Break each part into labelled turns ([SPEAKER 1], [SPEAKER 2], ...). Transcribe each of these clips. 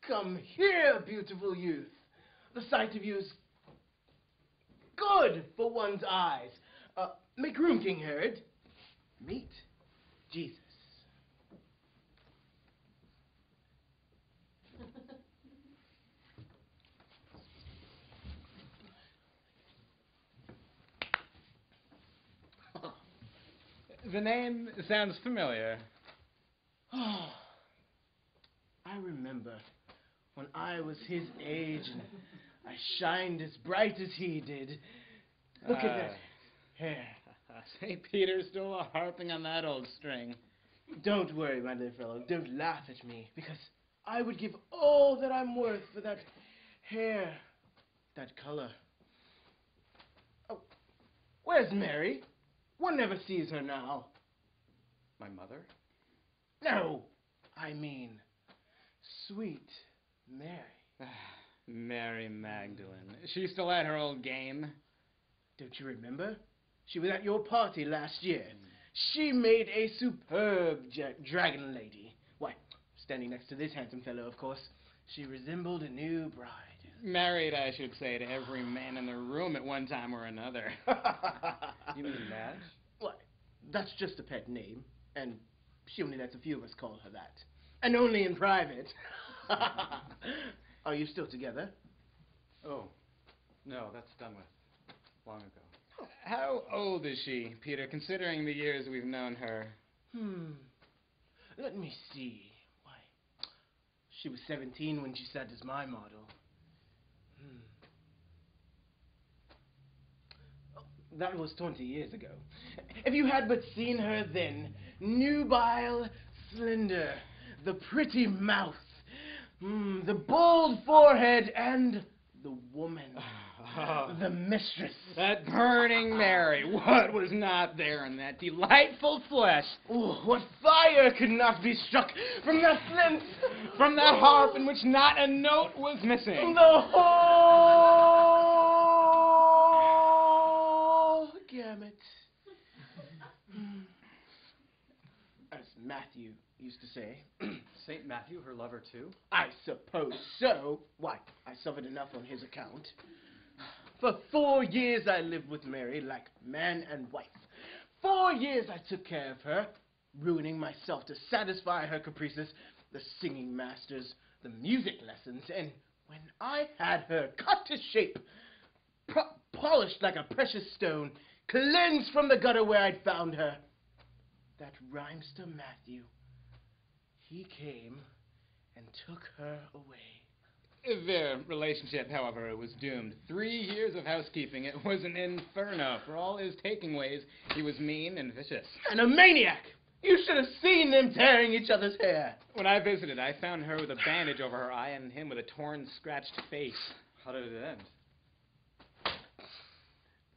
[SPEAKER 1] Come here, beautiful youth. The sight of you is good for one's eyes. Make room, King Herod. Meet Jesus.
[SPEAKER 2] The name sounds familiar.
[SPEAKER 1] Oh, I remember when I was his age and I shined as bright as he did. Look at that hair.
[SPEAKER 2] St. Peter's still harping on that old string.
[SPEAKER 1] Don't worry, my little fellow. Don't laugh at me, because I would give all that I'm worth for that hair, that color. Oh, where's Mary? One never sees her now.
[SPEAKER 2] My mother?
[SPEAKER 1] No, I mean, sweet Mary.
[SPEAKER 2] Mary Magdalene. She's still at her old game.
[SPEAKER 1] Don't you remember? She was at your party last year. She made a superb dragon lady. Why, standing next to this handsome fellow, of course, she resembled a new bride.
[SPEAKER 2] Married, I should say, to every man in the room at one time or another.
[SPEAKER 3] You mean Madge?
[SPEAKER 1] Why, that's just a pet name, and she only lets a few of us call her that. And only in private. Are you still together?
[SPEAKER 3] Oh, no, that's done with. Long ago.
[SPEAKER 2] How old is she, Peter, considering the years we've known her?
[SPEAKER 1] Let me see. Why, she was 17 when she sat as my model. That was 20 years ago. If you had but seen her then, nubile, slender, the pretty mouth, the bold forehead, and the woman, the mistress.
[SPEAKER 2] That burning Mary, what was not there in that delightful flesh?
[SPEAKER 1] Oh, what fire could not be struck from that flint,
[SPEAKER 2] from that harp in which not a note was missing?
[SPEAKER 1] The whole gamut. As Matthew used to say.
[SPEAKER 3] St. Matthew, her lover too?
[SPEAKER 1] I suppose so. Why, I suffered enough on his account. For 4 years I lived with Mary like man and wife. 4 years I took care of her, ruining myself to satisfy her caprices, the singing masters, the music lessons, and when I had her cut to shape, polished like a precious stone, cleansed from the gutter where I'd found her, that rhymester Matthew, he came and took her away.
[SPEAKER 2] Their relationship, however, was doomed. 3 years of housekeeping. It was an inferno. For all his taking ways, he was mean and vicious.
[SPEAKER 1] And a maniac! You should have seen them tearing each other's hair.
[SPEAKER 2] When I visited, I found her with a bandage over her eye and him with a torn, scratched face.
[SPEAKER 3] How did it end?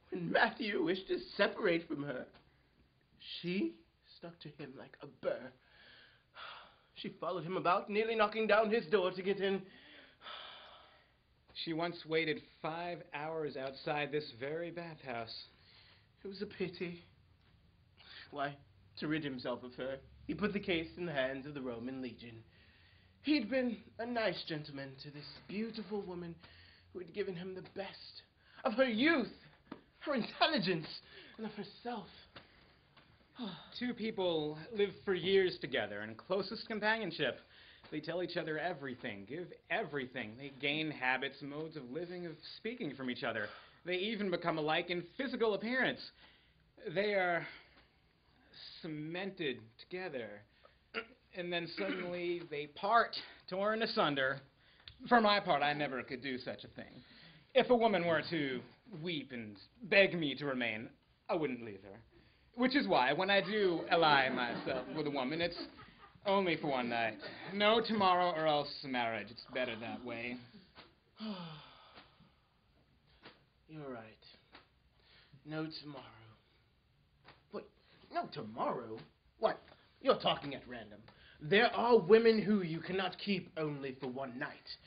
[SPEAKER 1] When Matthew wished to separate from her, she stuck to him like a burr. She followed him about, nearly knocking down his door to get in.
[SPEAKER 2] She once waited 5 hours outside this very bathhouse.
[SPEAKER 1] It was a pity. Why, to rid himself of her, he put the case in the hands of the Roman Legion. He'd been a nice gentleman to this beautiful woman who had given him the best of her youth, her intelligence, and of herself.
[SPEAKER 2] 2 people live for years together in closest companionship. They tell each other everything, give everything. They gain habits, modes of living, of speaking from each other. They even become alike in physical appearance. They are cemented together. And then suddenly they part, torn asunder. For my part, I never could do such a thing. If a woman were to weep and beg me to remain, I wouldn't leave her. Which is why, when I do ally myself with a woman, it's only for one night. No tomorrow or else marriage. It's better that way.
[SPEAKER 1] You're right. No tomorrow. Wait, no tomorrow? What? You're talking at random. There are women who you cannot keep only for one night.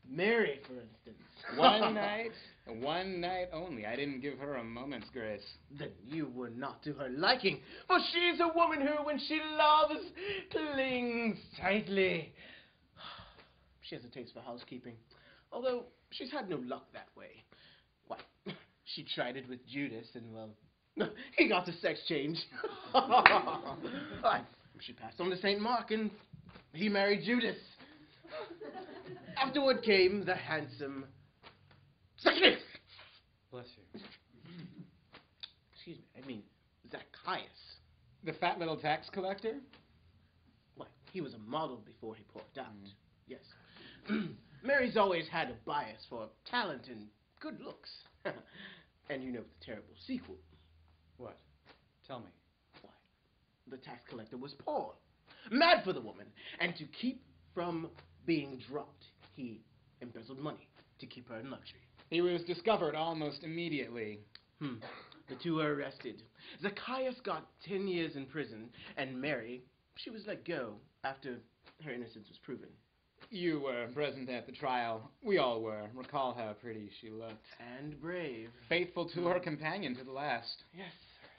[SPEAKER 1] Mary, for instance.
[SPEAKER 2] One night? One night only. I didn't give her a moment's grace.
[SPEAKER 1] Then you were not to her liking, for she's a woman who, when she loves, clings tightly. she has a taste for housekeeping, although she's had no luck that way. Why, she tried it with Judas, and, well, he got the sex change. Why, she passed on to St. Mark, and he married Judas. Afterward came the handsome Zacchaeus.
[SPEAKER 3] Bless you.
[SPEAKER 1] Excuse me, I mean Zacchaeus.
[SPEAKER 2] The fat little tax collector?
[SPEAKER 1] Why, he was a model before he porked out. Yes. Mary's always had a bias for talent and good looks. And you know the terrible sequel.
[SPEAKER 3] What? Tell me.
[SPEAKER 1] Why, the tax collector was poor, mad for the woman, and to keep from being dropped, he embezzled money to keep her in luxury.
[SPEAKER 2] He was discovered almost immediately.
[SPEAKER 1] The two were arrested. Zacchaeus got 10 years in prison, and Mary, she was let go after her innocence was proven.
[SPEAKER 2] You were present at the trial. We all were. Recall how pretty she looked.
[SPEAKER 1] And brave.
[SPEAKER 2] Faithful to her companion to the last.
[SPEAKER 1] Yes,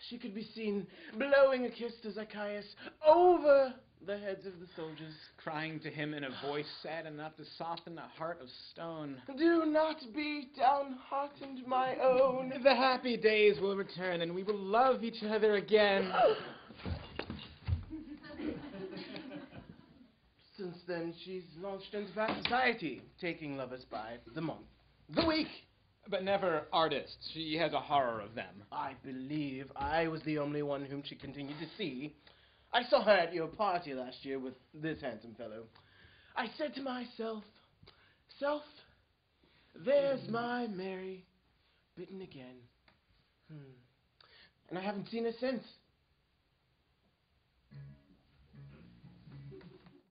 [SPEAKER 1] she could be seen blowing a kiss to Zacchaeus over the heads of the soldiers.
[SPEAKER 2] Crying to him in a voice sad enough to soften a heart of stone.
[SPEAKER 1] Do not be downhearted, my own.
[SPEAKER 2] The happy days will return, and we will love each other again.
[SPEAKER 1] Since then, she's launched into fast society, taking lovers by the month, the week.
[SPEAKER 2] But never artists. She has a horror of them.
[SPEAKER 1] I believe I was the only one whom she continued to see. I saw her at your party last year with this handsome fellow. I said to myself, Self, there's my Mary, bitten again. And I haven't seen her since.